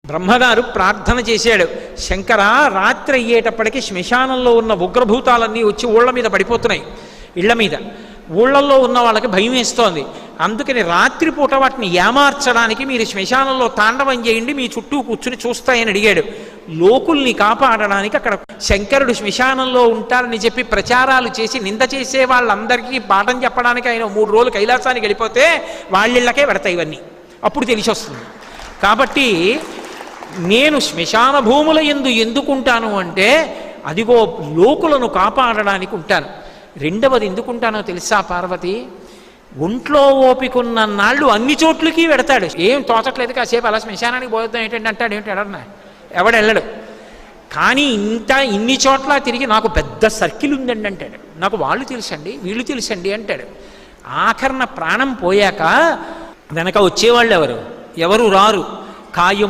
బ్రహ్మగారు ప్రార్థన చేశాడు, శంకర రాత్రి అయ్యేటప్పటికి శ్మశానంలో ఉన్న ఉగ్రభూతాలన్నీ వచ్చి ఊళ్ళ మీద పడిపోతున్నాయి, ఇళ్ల మీద. ఊళ్ళల్లో ఉన్న వాళ్ళకి భయం వేస్తోంది. అందుకని రాత్రిపూట వాటిని ఏమార్చడానికి మీరు శ్మశానంలో తాండవం చేయండి, మీ చుట్టూ కూర్చుని చూస్తాయని అడిగాడు. లోకుల్ని కాపాడడానికి అక్కడ శంకరుడు శ్మశానంలో ఉంటారని చెప్పి ప్రచారాలు చేసి నింద చేసే వాళ్ళందరికీ పాఠం చెప్పడానికి ఆయన 3 రోజులు కైలాసానికి వెళ్ళిపోతే వాళ్ళిళ్ళకే పెడతాయి ఇవన్నీ, అప్పుడు తెలిసి వస్తుంది. కాబట్టి నేను శ్మశాన భూముల యందు ఎందుకుంటాను అంటే అదిగో లోకులను కాపాడడానికి ఉంటాను. రెండవది ఎందుకుంటానో తెలుసా పార్వతి, ఒంట్లో ఓపికన్న నాళ్ళు అన్ని చోట్లకి వెడతాడు. ఏం తోచట్లేదు కాసేపు అలా శ్మశానానికి పోద్దాం ఏంటంటే అంటాడు, ఏమిటి ఎడన్నా ఎవడెళ్ళడు. కానీ ఇన్ని చోట్ల తిరిగి నాకు పెద్ద సర్కిల్ ఉందండి అంటాడు, నాకు వాళ్ళు తెలుసండి వీళ్ళు తెలుసండి అంటాడు. ఆఖరణ ప్రాణం పోయాక వెనక వచ్చేవాళ్ళు ఎవరు రారు. కాయము